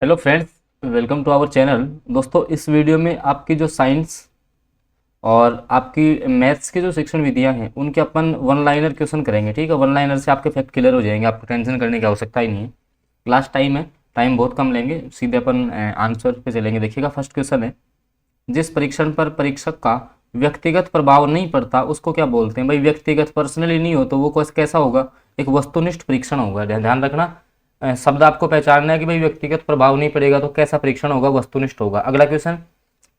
Hello friends, welcome to our channel. दोस्तों, इस video में आपकी जो साइंस और आपकी मैथ्स की जो शिक्षण विधियां हैं उनके अपन वन लाइनर क्वेश्चन करेंगे। ठीक है, वन लाइनर से आपके फैक्ट क्लियर हो जाएंगे, आपको टेंशन करने की आवश्यकता ही नहीं है। लास्ट टाइम है, टाइम बहुत कम लेंगे, सीधे अपन आंसर पे चलेंगे। देखिएगा, फर्स्ट क्वेश्चन है, जिस परीक्षण पर परीक्षक का व्यक्तिगत प्रभाव नहीं पड़ता उसको क्या बोलते हैं। भाई, व्यक्तिगत पर्सनली नहीं हो तो वो कैसा होगा, एक वस्तुनिष्ठ परीक्षण होगा। ध्यान रखना, शब्द आपको पहचानना है कि भाई व्यक्तिगत प्रभाव नहीं पड़ेगा तो कैसा परीक्षण होगा, वस्तुनिष्ठ होगा। अगला क्वेश्चन,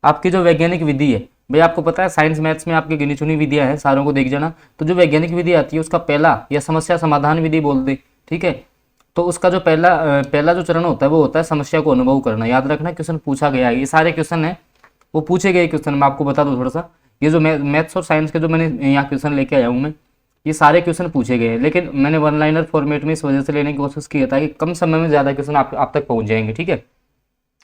आपकी जो वैज्ञानिक विधि है, भाई आपको पता है साइंस मैथ्स में आपकी गिनी चुनी विधियां हैं, सारों को देख जाना। तो जो वैज्ञानिक विधि आती है उसका पहला या समस्या समाधान विधि बोल दे, ठीक है। तो उसका जो पहला जो चरण होता है वो होता है समस्या को अनुभव करना। याद रखना, क्वेश्चन पूछा गया है, ये सारे क्वेश्चन है वो पूछे गए क्वेश्चन। मैं आपको बता दूं थोड़ा सा, ये जो मैथ्स और साइंस के जो मैंने यहाँ क्वेश्चन लेके आया हूँ मैं, ये सारे क्वेश्चन पूछे गए हैं, लेकिन मैंने वन लाइनर फॉर्मेट में इस वजह से लेने की कोशिश की था कि कम समय में ज़्यादा क्वेश्चन आप तक पहुँच जाएंगे। ठीक है,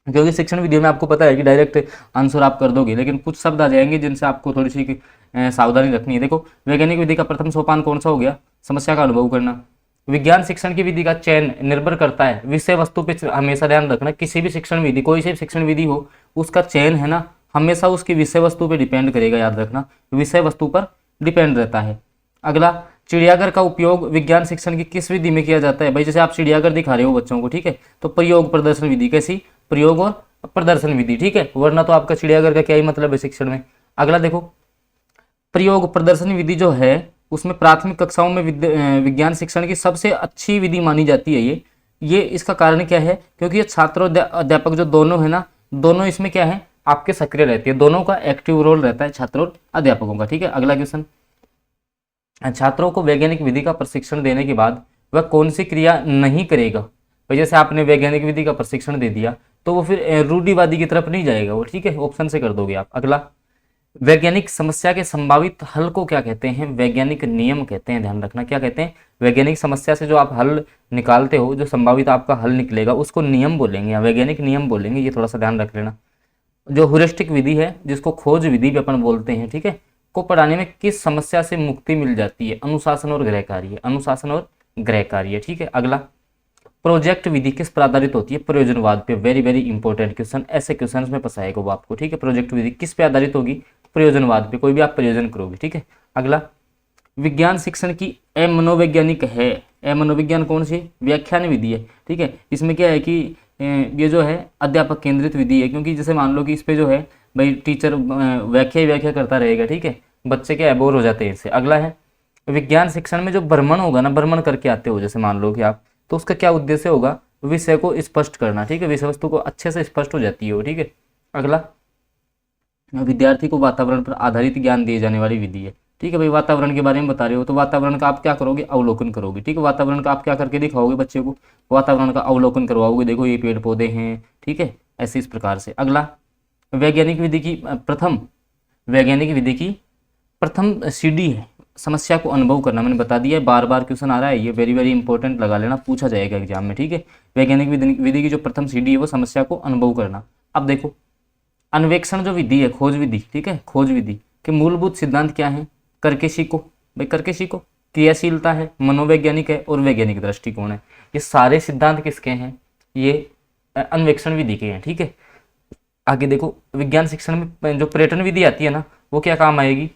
क्योंकि शिक्षण विधि में आपको पता है कि डायरेक्ट आंसर आप कर दोगे, लेकिन कुछ शब्द आ जाएंगे जिनसे आपको थोड़ी सी सावधानी रखनी है। देखो, वैज्ञानिक विधि का प्रथम सोपान कौन सा हो गया, समस्या का अनुभव करना। विज्ञान शिक्षण की विधि का चयन निर्भर करता है विषय वस्तु पे। हमेशा ध्यान रखना, किसी भी शिक्षण विधि, कोई सी शिक्षण विधि हो, उसका चयन है ना, हमेशा उसकी विषय वस्तु पे डिपेंड करेगा। याद रखना, विषय वस्तु पर डिपेंड रहता है। अगला, चिड़ियाघर का उपयोग विज्ञान शिक्षण की किस विधि में किया जाता है। भाई, जैसे आप चिड़ियाघर दिखा रहे हो बच्चों को, ठीक है, तो प्रयोग प्रदर्शन विधि। कैसी, प्रयोग और प्रदर्शन विधि, ठीक है, वरना तो आपका चिड़ियाघर का क्या ही मतलब है शिक्षण में। अगला देखो, प्रयोग प्रदर्शन विधि जो है उसमें प्राथमिक कक्षाओं में विज्ञान शिक्षण की सबसे अच्छी विधि मानी जाती है। ये इसका कारण क्या है, क्योंकि ये छात्र और अध्यापक जो दोनों है ना, दोनों इसमें क्या है, आपके सक्रिय रहती है, दोनों का एक्टिव रोल रहता है, छात्र और अध्यापकों का। ठीक है, अगला क्वेश्चन, छात्रों को वैज्ञानिक विधि का प्रशिक्षण देने के बाद वह कौन सी क्रिया नहीं करेगा। तो जैसे आपने वैज्ञानिक विधि का प्रशिक्षण दे दिया तो वो फिर रूढ़िवादी की तरफ नहीं जाएगा वो, ठीक है, ऑप्शन से कर दोगे आप। अगला, वैज्ञानिक समस्या के संभावित हल को क्या कहते हैं, वैज्ञानिक नियम कहते हैं। ध्यान रखना, क्या कहते हैं, वैज्ञानिक समस्या से जो आप हल निकालते हो, जो संभावित आपका हल निकलेगा उसको नियम बोलेंगे या वैज्ञानिक नियम बोलेंगे, ये थोड़ा सा ध्यान रख लेना। जो ह्यूरिस्टिक विधि है, जिसको खोज विधि भी अपन बोलते हैं, ठीक है, को पढ़ाने में किस समस्या से मुक्ति मिल जाती है, अनुशासन और गृह कार्य, अनुशासन और गृह कार्य। ठीक है, अगला, प्रोजेक्ट विधि किस पर आधारित होती है, प्रयोजनवाद पे। वेरी वेरी इंपॉर्टेंट क्वेश्चन, ऐसे क्वेश्चन में फंसाएगा वो आपको। ठीक है, प्रोजेक्ट विधि किस पे आधारित होगी, प्रयोजनवाद पे, कोई भी आप प्रयोजन करोगे। ठीक है, अगला, विज्ञान शिक्षण की मनोवैज्ञानिक है, मनोविज्ञान कौन सी, व्याख्यान विधि है। ठीक है, इसमें क्या है कि ये जो है अध्यापक केंद्रित विधि है, क्योंकि जैसे मान लो कि इस पे जो है भाई टीचर व्याख्या ही व्याख्या करता रहेगा, ठीक है, बच्चे क्या है, बोर हो जाते हैं इससे। अगला है, विज्ञान शिक्षण में जो भ्रमण होगा ना, भ्रमण करके आते हो जैसे मान लो कि आप, तो उसका क्या उद्देश्य होगा, विषय को स्पष्ट करना। ठीक है, विषय वस्तु को अच्छे से स्पष्ट हो जाती है वो। ठीक है, अगला, विद्यार्थी को वातावरण पर आधारित ज्ञान दिए जाने वाली विधि है। ठीक है भाई, वातावरण के बारे में बता रहे हो तो वातावरण का आप क्या करोगे, अवलोकन करोगे। ठीक है, वातावरण का आप क्या करके दिखाओगे बच्चे को, वातावरण का अवलोकन करवाओगे, देखो ये पेड़ पौधे हैं, ठीक है, ऐसे इस प्रकार से। अगला, वैज्ञानिक विधि की प्रथम वैज्ञानिक विधि की प्रथम सीढ़ी है समस्या को अनुभव करना। मैंने बता दिया है, बार बार क्वेश्चन आ रहा है, ये वेरी वेरी इंपॉर्टेंट लगा लेना, पूछा जाएगा एग्जाम में। ठीक है, वैज्ञानिक विधि की जो प्रथम सीढ़ी है वो समस्या को अनुभव करना। अब देखो, अन्वेक्षण जो विधि है, खोज विधि, ठीक है, खोज विधि के मूलभूत सिद्धांत क्या है, करके सीखो। भाई करके सीखो, क्रियाशीलता है, मनोवैज्ञानिक है और वैज्ञानिक दृष्टिकोण है। ये सारे सिद्धांत किसके हैं, ये अन्वेक्षण विधि के हैं। ठीक है, आगे देखो, विज्ञान शिक्षण में जो पर्यटन विधि आती है ना, वो क्या काम आएगी,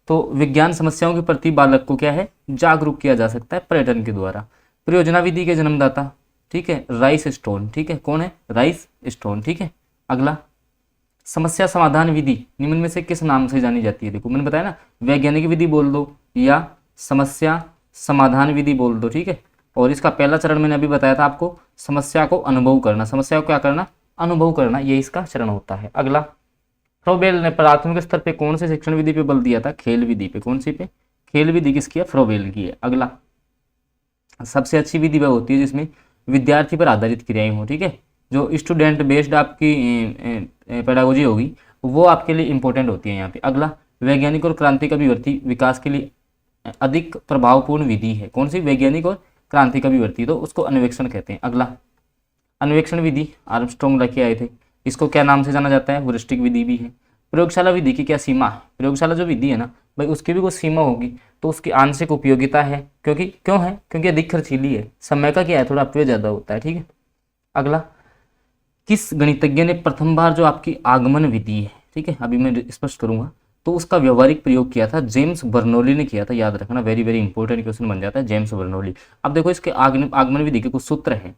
तो विज्ञान समस्याओं के प्रति बालक को क्या है, जागरूक किया जा सकता है पर्यटन के द्वारा। परियोजना विधि के जन्मदाता, ठीक है, राइस स्टोन। ठीक है, कौन है, राइस स्टोन। ठीक है, अगला, समस्या समाधान विधि निम्न में से किस नाम से जानी जाती है। देखो मैंने बताया ना, वैज्ञानिक विधि बोल दो या समस्या समाधान विधि बोल दो। ठीक है, और इसका पहला चरण मैंने अभी बताया था आपको, समस्या को अनुभव करना, समस्या को क्या करना, अनुभव करना, ये इसका चरण होता है। अगला, फ्रोबेल ने प्राथमिक स्तर पे कौन से शिक्षण विधि पे बल दिया था, खेल विधि पे। कौन सी पे, खेल विधि किसकी है, फ्रोबेल की है। अगला, सबसे अच्छी विधि वह होती है जिसमें विद्यार्थी पर आधारित क्रियाएं हो। ठीक है, जो स्टूडेंट बेस्ड आपकी पेडागोजी होगी वो आपके लिए इंपॉर्टेंट होती है यहाँ पे। अगला, वैज्ञानिक और क्रांति का विवर्ती विकास के लिए अधिक प्रभावपूर्ण विधि है। कौन सी, वैज्ञानिक और क्रांति का विवर्ती, तो उसको अन्वेक्षण कहते हैं। अगला, अन्वेक्षण विधि आर्मस्ट्रॉन्ग लेके आए थे, इसको क्या नाम से जाना जाता है, ह्यूरिस्टिक विधि भी है। प्रयोगशाला विधि की क्या सीमा है, प्रयोगशाला जो विधि है ना भाई, उसकी भी कुछ सीमा होगी, तो उसकी आंशिक उपयोगिता है, क्योंकि क्यों है, क्योंकि अधिक खर्चीली है, समय का क्या है, थोड़ा अपव्यय ज़्यादा होता है। ठीक है, अगला, किस गणितज्ञ ने प्रथम बार जो आपकी आगमन विधि है, ठीक है, अभी मैं स्पष्ट करूंगा, तो उसका व्यवहारिक प्रयोग किया था? जेम्स बर्नौली ने किया था। याद रखना, वेरी वेरी इंपॉर्टेंट क्वेश्चन बन जाता है, जेम्स बर्नौली। अब देखो इसके आगमन विधि के कुछ सूत्र हैं,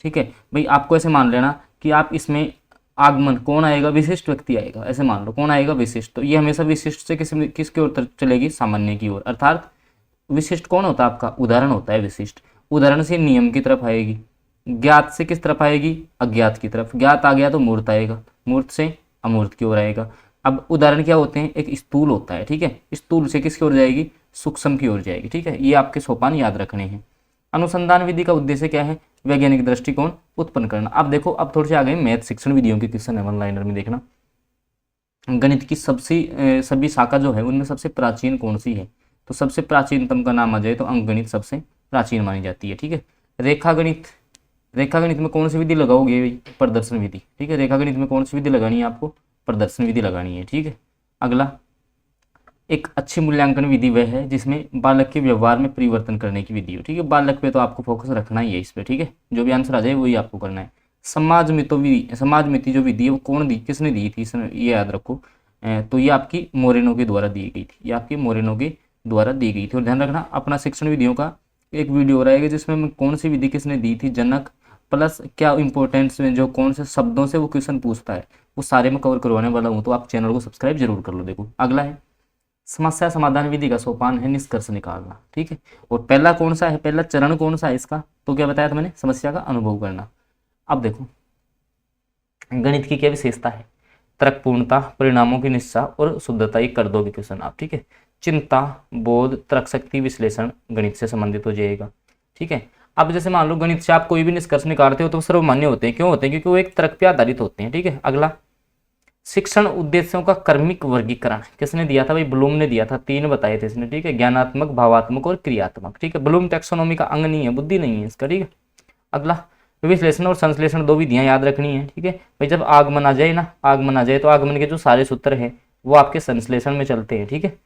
ठीक है भाई। आपको ऐसे मान लेना कि आप इसमें आगमन कौन आएगा? विशिष्ट व्यक्ति आएगा, ऐसे मान लो। कौन आएगा? विशिष्ट। तो ये हमेशा विशिष्ट से किसकी ओर चलेगी? सामान्य की ओर। अर्थात विशिष्ट कौन होता है आपका? उदाहरण होता है विशिष्ट। उदाहरण से नियम की तरफ आएगी। ज्ञात से किस तरफ आएगी? अज्ञात की तरफ। ज्ञात आ गया तो मूर्त आएगा, मूर्त से अमूर्त की ओर आएगा। अब उदाहरण क्या होते हैं? एक स्थूल होता है, ठीक है, स्थूल से किसकी ओर जाएगी? सूक्ष्म की ओर जाएगी, ठीक है। ये आपके सोपान याद रखने हैं। अनुसंधान विधि का उद्देश्य क्या है? वैज्ञानिक दृष्टिकोण उत्पन्न करना। अब देखो, अब थोड़े से आ गए मैथ शिक्षण विधियों के क्वेश्चन है वन लाइनर में। देखना, गणित की सभी शाखा जो है उनमें सबसे प्राचीन कौन सी है? तो सबसे प्राचीनतम का नाम आ जाए तो अंकगणित सबसे प्राचीन मानी जाती है, ठीक है। रेखागणित, रेखागणित में कौन सी विधि लगाओगे? प्रदर्शन विधि, ठीक है। रेखागणित में कौन सी विधि लगानी है आपको? प्रदर्शन विधि लगानी है, ठीक है। अगला, एक अच्छी मूल्यांकन विधि वह है जिसमें बालक के व्यवहार में परिवर्तन करने की विधि हो, ठीक है। बालक पे तो आपको फोकस रखना ही है इस पे, ठीक है। जो भी आंसर आ जाए वही आपको करना है। समाज मिति जो विधि है वो कौन दी, किसने दी थी? ये याद रखो। तो ये आपकी मोरेनो के द्वारा दी गई थी, ये आपकी मोरेनो के द्वारा दी गई थी। और ध्यान रखना, अपना शिक्षण विधियों का एक वीडियो रहेगा जिसमें कौन सी विधि किसने दी थी, जनक प्लस क्या इंपॉर्टेंस में जो कौन से शब्दों से वो क्वेश्चन पूछता है, वो सारे में कवर करवाने वाला हूँ। तो आप चैनल को सब्सक्राइब जरूर कर लो। देखो अगला है, समस्या समाधान विधि का सोपान है निष्कर्ष निकालना, ठीक है। और पहला कौन सा है? पहला चरण कौन सा है इसका? तो क्या बताया था मैंने? समस्या का अनुभव करना। अब देखो, गणित की क्या विशेषता है? तर्कपूर्णता, परिणामों की निष्ठा और शुद्धता। ये कर दोगे क्वेश्चन आप, ठीक है। चिंता, बोध, तर्क शक्ति, विश्लेषण गणित से संबंधित हो जाएगा, ठीक है। अब जैसे मान लो गणित से आप कोई भी निष्कर्ष निकालते हो तो सर्वमान्य होते हैं। क्यों होते हैं? क्योंकि वो एक तर्क पे आधारित होते हैं, ठीक है। अगला, शिक्षण उद्देश्यों का क्रमिक वर्गीकरण किसने दिया था? भाई ब्लूम ने दिया था। 3 बताए थे इसने, ठीक है। ज्ञानात्मक, भावात्मक और क्रियात्मक, ठीक है। ब्लूम टैक्सोनॉमी का अंग नहीं है, बुद्धि नहीं है इसका, ठीक है। अगला, विश्लेषण और संश्लेषण 2 विधियां याद रखनी है, ठीक है भाई। जब आगमन आ जाए ना, आगमन आ जाए तो आगमन के जो सारे सूत्र हैं वो आपके संश्लेषण में चलते हैं, ठीक है।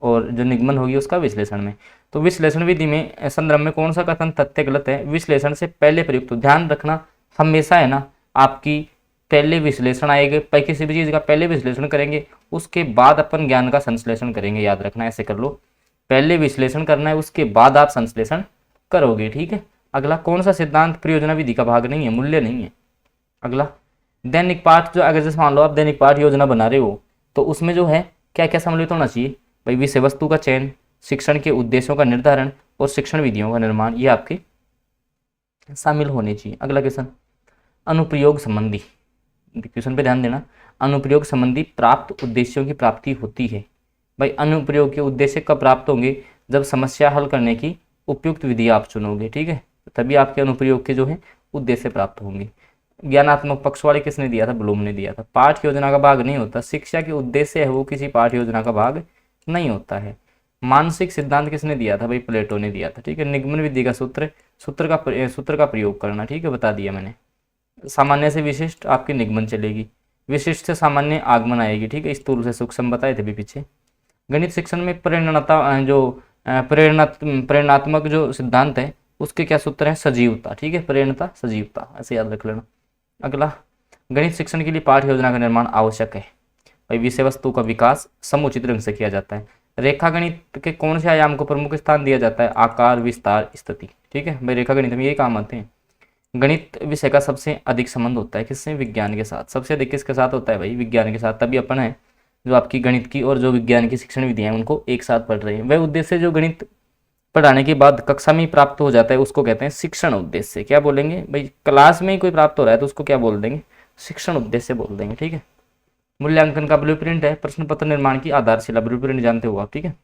और जो निगमन होगी उसका विश्लेषण में। तो विश्लेषण विधि में संदर्भ में कौन सा कथन तथ्य गलत है? विश्लेषण से पहले प्रयुक्त। तो ध्यान रखना हमेशा है ना, आपकी पहले विश्लेषण आएगा। किसी भी चीज का पहले विश्लेषण करेंगे, उसके बाद अपन ज्ञान का संश्लेषण करेंगे। याद रखना, ऐसे कर लो, पहले विश्लेषण करना है, उसके बाद आप संश्लेषण करोगे, ठीक है। अगला, कौन सा सिद्धांत परियोजना विधि का भाग नहीं है? मूल्य नहीं है। अगला, दैनिक पाठ, जो अगर जैसे मान लो आप दैनिक पाठ योजना बना रहे हो तो उसमें जो है क्या क्या सम्मिलित होना चाहिए? भाई विषय वस्तु का चयन, शिक्षण के उद्देश्यों का निर्धारण और शिक्षण विधियों का निर्माण, ये आपके शामिल होने चाहिए। अगला क्वेश्चन, अनुप्रयोग संबंधी, क्वेश्चन पे ध्यान देना। अनुप्रयोग संबंधी प्राप्त उद्देश्यों की प्राप्ति होती है। भाई अनुप्रयोग के उद्देश्य कब प्राप्त होंगे? जब समस्या हल करने की उपयुक्त विधि आप चुनोगे, ठीक है, तभी आपके अनुप्रयोग के जो है उद्देश्य प्राप्त होंगे। ज्ञानात्मक पक्ष वाले किसने दिया था? ब्लूम ने दिया था। पाठ योजना का भाग नहीं होता, शिक्षा के उद्देश्य है वो किसी पाठ योजना का भाग नहीं होता है। मानसिक सिद्धांत किसने दिया था? भाई प्लेटो ने दिया था, ठीक है। निगमन विधि का सूत्र का प्रयोग करना, ठीक है, बता दिया मैंने। सामान्य से विशिष्ट आपकी निगमन चलेगी, विशिष्ट से सामान्य आगमन आएगी, ठीक है। स्थूल से सूक्ष्म बताए थे भी पीछे। गणित शिक्षण में प्रेरणात्मक जो सिद्धांत है उसके क्या सूत्र है? सजीवता, ठीक है, प्रेरणता सजीवता, ऐसे याद रख लेना। अगला, गणित शिक्षण के लिए पाठ्य योजना का निर्माण आवश्यक है। भाई विषय वस्तु का विकास समुचित ढंग से किया जाता है। रेखा गणित के कौन से आयाम को प्रमुख स्थान दिया जाता है? आकार, विस्तार, स्थिति, ठीक है भाई। रेखा गणित में यही काम आते हैं। गणित विषय का सबसे अधिक संबंध होता है किससे? विज्ञान के साथ। सबसे अधिक किसके साथ होता है? भाई विज्ञान के साथ। तभी अपन है जो आपकी गणित की और जो विज्ञान की शिक्षण विधियां हैं उनको एक साथ पढ़ रहे हैं। वह उद्देश्य जो गणित पढ़ाने के बाद कक्षा में प्राप्त हो जाता है उसको कहते हैं शिक्षण उद्देश्य। क्या बोलेंगे भाई? क्लास में ही कोई प्राप्त हो रहा है तो उसको क्या बोल देंगे? शिक्षण उद्देश्य बोल देंगे, ठीक है। मूल्यांकन का ब्लूप्रिंट है प्रश्न पत्र निर्माण की आधारशिला। ब्लूप्रिंट जानते हो आप, ठीक है।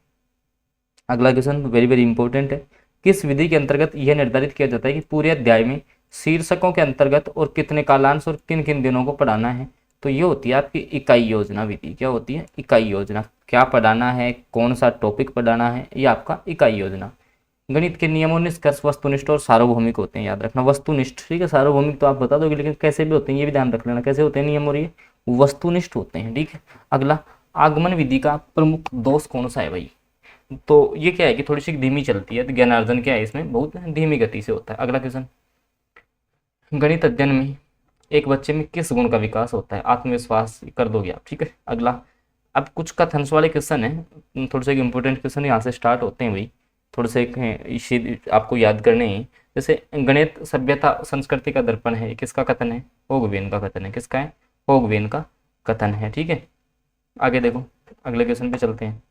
अगला क्वेश्चन वेरी वेरी इंपॉर्टेंट है। किस विधि के अंतर्गत यह निर्धारित किया जाता है कि पूरे अध्याय में शीर्षकों के अंतर्गत और कितने कालांश और किन किन दिनों को पढ़ाना है? तो ये होती है आपकी इकाई योजना विधि। क्या होती है? इकाई योजना। क्या पढ़ाना है, कौन सा टॉपिक पढ़ाना है, ये आपका इकाई योजना। गणित के नियमों निष्कर्ष वस्तुनिष्ठ और सार्वभौमिक होते हैं। याद रखना वस्तुनिष्ठ, ठीक है। सार्वभौमिक तो आप बता दोगे लेकिन कैसे भी होते हैं ये भी ध्यान रख लेना। कैसे होते हैं नियम? और ये वस्तुनिष्ठ होते हैं, ठीक है। अगला, आगमन विधि का प्रमुख दोष कौन सा है भाई? तो ये क्या है कि थोड़ी सी धीमी चलती है। तो ज्ञानार्जन क्या है इसमें? बहुत धीमी गति से होता है। अगला क्वेश्चन, गणित अध्ययन में एक बच्चे में किस गुण का विकास होता है? आत्मविश्वास, कर दोगे आप, ठीक है। अगला, अब कुछ कथांश वाले क्वेश्चन है, थोड़े से इंपॉर्टेंट क्वेश्चन यहाँ से स्टार्ट होते हैं भाई, थोड़े से इसे आपको याद करने हैं। जैसे गणित सभ्यता संस्कृति का दर्पण है, किसका कथन है? होगवेन का कथन है। किसका है? होगवेन का कथन है, ठीक है। आगे देखो, अगले क्वेश्चन पे चलते हैं।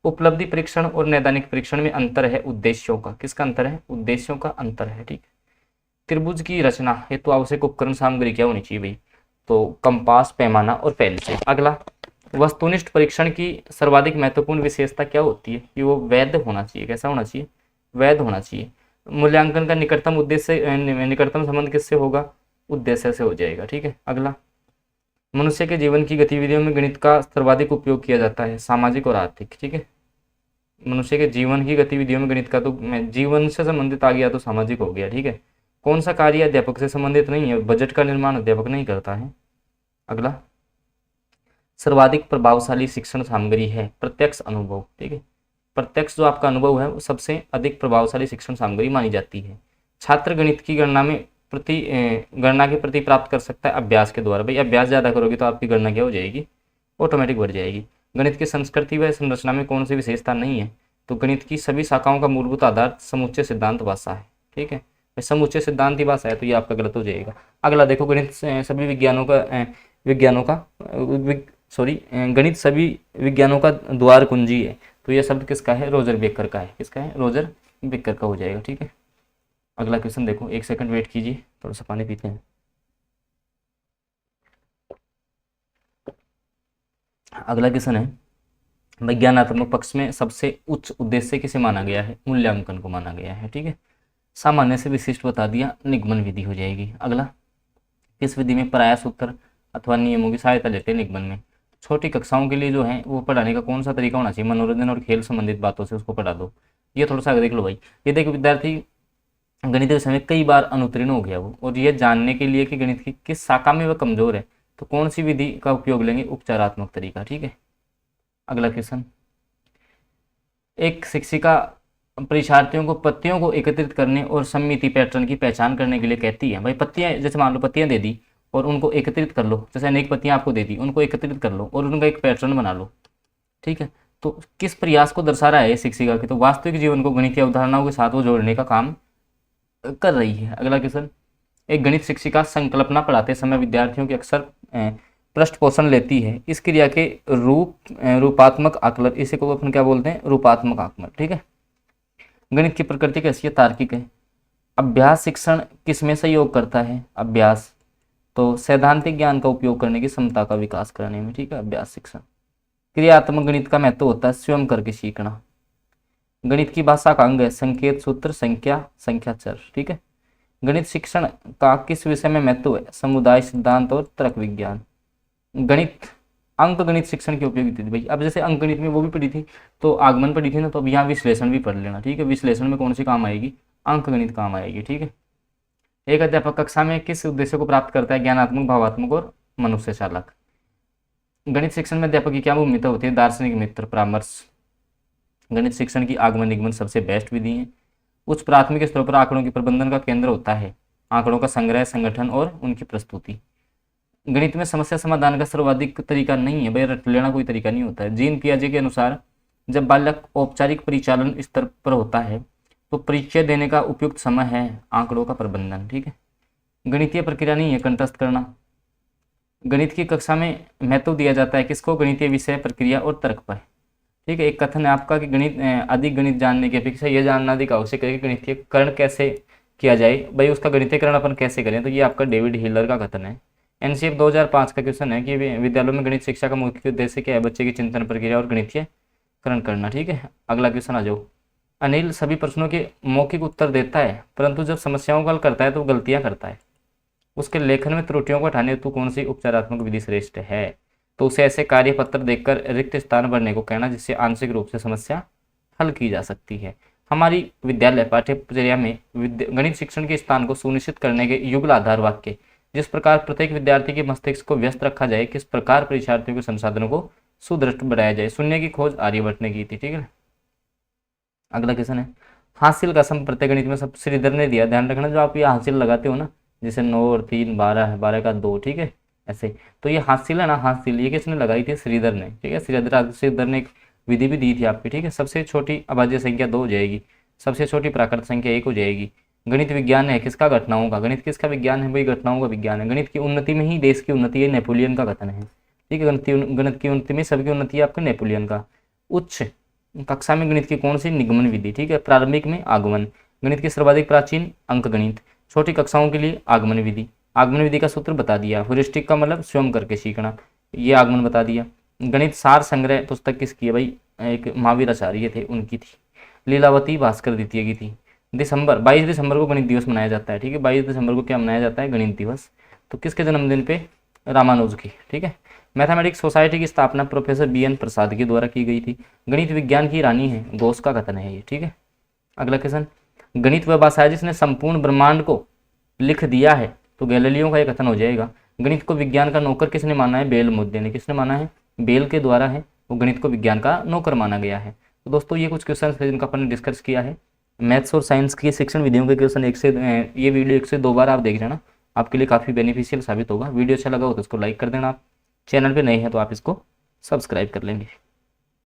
उपलब्धि परीक्षण और नैदानिक परीक्षण में अंतर है उद्देश्यों का। किसका अंतर है? उद्देश्यों का अंतर है, ठीक है। त्रिभुज की रचना हेतु आवश्यक उपकरण सामग्री क्या होनी चाहिए भाई? तो कंपास, पैमाना और पेंसिल। अगला, वस्तुनिष्ठ परीक्षण की सर्वाधिक महत्वपूर्ण विशेषता क्या होती है? कि वो वैध होना चाहिए। कैसा होना चाहिए? वैध होना चाहिए। मूल्यांकन का निकटतम उद्देश्य, निकटतम संबंध किससे होगा? उद्देश्य से हो जाएगा, ठीक है। अगला, मनुष्य के जीवन की गतिविधियों में गणित का सर्वाधिक उपयोग किया जाता है, सामाजिक और आर्थिक, ठीक है। मनुष्य के जीवन की गतिविधियों में गणित का तो जीवन से संबंधित आ गया तो सामाजिक हो गया, ठीक है। कौन सा कार्य अध्यापक से संबंधित नहीं है? बजट का निर्माण अध्यापक नहीं करता है। अगला, सर्वाधिक प्रभावशाली शिक्षण सामग्री है प्रत्यक्ष अनुभव, ठीक है। प्रत्यक्ष जो आपका अनुभव है वो सबसे अधिक प्रभावशाली शिक्षण सामग्री मानी जाती है। छात्र गणित की गणना में गणना के प्रति प्राप्त कर सकता है अभ्यास के द्वारा। भाई अभ्यास ज़्यादा करोगे तो आपकी गणना क्या हो जाएगी? ऑटोमेटिक बढ़ जाएगी। गणित की संस्कृति व संरचना में कौन सी विशेषता नहीं है? तो गणित की सभी शाखाओं का मूलभूत आधार समुच्चय सिद्धांत भाषा है, ठीक है। समुच्चय सिद्धांत ही भाषा है तो ये आपका गलत हो जाएगा। अगला देखो, गणित सभी गणित सभी विज्ञानों का द्वार कुंजी है। तो यह शब्द किसका है? रोजर बेकर का है। किसका है? रोजर बेकर का हो जाएगा, ठीक है। अगला क्वेश्चन देखो, एक सेकंड वेट कीजिए, थोड़ा सा पानी पीते हैं। अगला क्वेश्चन है, विज्ञानात्मक पक्ष में सबसे उच्च उद्देश्य किसे माना गया है? मूल्यांकन को माना गया है, ठीक है। सामान्य से विशिष्ट बता दिया, निगमन विधि हो जाएगी। अगला, किस विधि में प्रायः सूत्र अथवा नियमों की सहायता लेते हैं निगमन में? छोटी कक्षाओं के लिए जो है वो पढ़ाने का कौन सा तरीका होना चाहिए? मनोरंजन और खेल संबंधित बातों से उसको पढ़ा दो। ये थोड़ा सा देख लो भाई। ये देखो विद्यार्थी गणित विषय में कई बार अनुत्तीर्ण हो गया वो, और ये जानने के लिए कि गणित की किस शाखा में वह कमजोर है तो कौन सी विधि का उपयोग लेंगे? उपचारात्मक तरीका, ठीक है। अगला क्वेश्चन, एक शिक्षिका परीक्षार्थियों को पत्तियों को एकत्रित करने और सममिति पैटर्न की पहचान करने के लिए कहती है। भाई पत्तियां, जैसे मान लो पत्तियां दे दी और उनको एकत्रित कर लो, जैसे अनेक पत्तियां आपको दे दी, उनको एकत्रित कर लो और उनका एक पैटर्न बना लो, ठीक है। तो किस प्रयास को दर्शा रहा है शिक्षिका की? तो वास्तविक जीवन को गणितीय अवधारणाओं के साथ वो जोड़ने का काम कर रही है। अगला क्वेश्चन, एक गणित शिक्षिका संकल्पना पढ़ाते समय विद्यार्थियों के अक्सर पृष्ठ पोषण लेती है। इस क्रिया के रूपात्मक आकलन, इसे को अपन क्या बोलते हैं? रूपात्मक आकलन, ठीक है। गणित की प्रकृति कैसी है? तार्किक है। अभ्यास शिक्षण किस में सहयोग करता है? अभ्यास तो सैद्धांतिक ज्ञान का उपयोग करने की क्षमता का विकास कराने में, ठीक है, अभ्यास शिक्षण। क्रियात्मक गणित का महत्व होता है स्वयं करके सीखना। गणित की भाषा का अंग है संकेत, सूत्र, संख्या, संख्या चर, ठीक है। गणित शिक्षण का किस विषय में महत्व है? समुदाय सिद्धांत और तर्क विज्ञान। गणित अंक गणित शिक्षण की उपयोगिता थी भाई। अब जैसे अंक गणित में वो भी पढ़ी थी तो आगमन पढ़ी थी ना, तो अब यहाँ विश्लेषण भी पढ़ लेना, ठीक है। विश्लेषण में कौन सी काम आएगी? अंक गणित काम आएगी, ठीक है। एक अध्यापक कक्षा में किस उद्देश्य को प्राप्त करता है? ज्ञानात्मक, भावात्मक और मनुष्य चालक। गणित शिक्षण में अध्यापक की क्या भूमिका होती है? दार्शनिक, मित्र, परामर्श। गणित शिक्षण की आगमन निगमन सबसे बेस्ट विधि है। उच्च प्राथमिक स्तर पर आंकड़ों के प्रबंधन का केंद्र होता है आंकड़ों का संग्रह, संगठन और उनकी प्रस्तुति। गणित में समस्या समाधान का सर्वाधिक तरीका नहीं है भाई, रट लेना कोई तरीका नहीं होता है। जीन पियाजे के अनुसार जब बालक औपचारिक परिचालन स्तर पर होता है तो परिचय देने का उपयुक्त समय है आंकड़ों का प्रबंधन, ठीक है। गणितीय प्रक्रिया नहीं है कंठस्थ करना। गणित की कक्षा में महत्व दिया जाता है किसको? गणितीय विषय, प्रक्रिया और तर्क पर, ठीक है। एक कथन है आपका कि अधिक गणित जानने की अपेक्षा यह जानना अधिक आवश्यक है कि गणितीयकरण कैसे किया जाए। भाई उसका गणितीयकरण अपन कैसे करें? तो ये आपका डेविड हिलर का कथन है। एनसीएफ 2005 का क्वेश्चन है कि विद्यालयों में गणित शिक्षा का मुख्य उद्देश्य क्या है? बच्चे की चिंतन प्रक्रिया और गणितीयकरण करना, ठीक है। अगला क्वेश्चन आ जाओ। अनिल सभी प्रश्नों के मौखिक उत्तर देता है परंतु जब समस्याओं का हल करता है तो गलतियां करता है। उसके लेखन में त्रुटियों को हटाने हेतु कौन सी उपचारात्मक विधि श्रेष्ठ है? तो उसे ऐसे कार्यपत्र देखकर रिक्त स्थान भरने को कहना जिससे आंशिक रूप से समस्या हल की जा सकती है। हमारी विद्यालय पाठ्यचर्या में गणित शिक्षण के स्थान को सुनिश्चित करने के युगल आधार वाक्य, जिस प्रकार प्रत्येक विद्यार्थी के मस्तिष्क को व्यस्त रखा जाए, किस प्रकार परीक्षार्थियों के संसाधनों को सुदृढ़ बनाया जाए। शून्य की खोज आर्यभट्ट ने की थी, ठीक है। अगला क्वेश्चन है, हासिल का सम प्रत्यय गणित में सब श्रीधर ने दिया। ध्यान रखना जो आप ये हासिल लगाते हो ना, जैसे 9 और 3 12 है, 12 का 2, ठीक है ऐसे। तो ये हासिल है ना, हासिल ये किसने लगाई थी, श्रीधर ने, ठीक है। श्रीधर ने एक विधि भी दी थी आपकी, ठीक है। सबसे छोटी अभाज्य संख्या 2 हो जाएगी, सबसे छोटी प्राकृत संख्या 1 हो जाएगी। गणित विज्ञान है किसका, घटनाओं का। गणित किसका विज्ञान है भाई, घटनाओं का विज्ञान है। गणित की उन्नति में ही देश की उन्नति है, नेपोलियन का कथन है, ठीक है। गणित की उन्नति में सबकी उन्नति है आपके नेपोलियन का। उच्च कक्षा में गणित की कौन सी, निगमन विधि, ठीक है। प्रारंभिक में आगमन। गणित की सर्वाधिक प्राचीन अंक गणित। छोटी कक्षाओं के लिए आगमन विधि। आगमन विधि का सूत्र बता दिया। ह्यूरिस्टिक का मतलब स्वयं करके सीखना, ये आगमन बता दिया। गणित सार संग्रह पुस्तक किसकी है भाई, एक महावीर आचार्य थे उनकी थी। लीलावती भास्कर द्वितीय की थी। दिसंबर 22 दिसंबर को गणित दिवस मनाया जाता है, ठीक है। 22 दिसंबर को क्या मनाया जाता है, गणित दिवस। तो किसके जन्मदिन पे, रामानुज की, ठीक है। मैथमेटिक्स सोसाइटी की स्थापना प्रोफेसर BN प्रसाद के द्वारा की गई थी। गणित विज्ञान की रानी है, घोष का कथन है ये, ठीक है। अगला क्वेश्चन, गणित वह भाषा है जिसने संपूर्ण ब्रह्मांड को लिख दिया है, तो गैलीलियो का ये कथन हो जाएगा। गणित को विज्ञान का नौकर किसने माना है, बेल मुद्दे ने। किसने माना है, बेल के द्वारा है वो गणित को विज्ञान का नौकर माना गया है। तो दोस्तों ये कुछ क्वेश्चन थे जिनका अपन ने डिस्कस किया है। मैथ्स और साइंस की शिक्षण विधियों के क्वेश्चन ये वीडियो 1 से 2 बार आप देख लेना, आपके लिए काफ़ी बेनिफिशियल साबित होगा। वीडियो अच्छा लगा हो तो इसको लाइक कर देना, आप चैनल पे नए हैं तो आप इसको सब्सक्राइब कर लेंगे।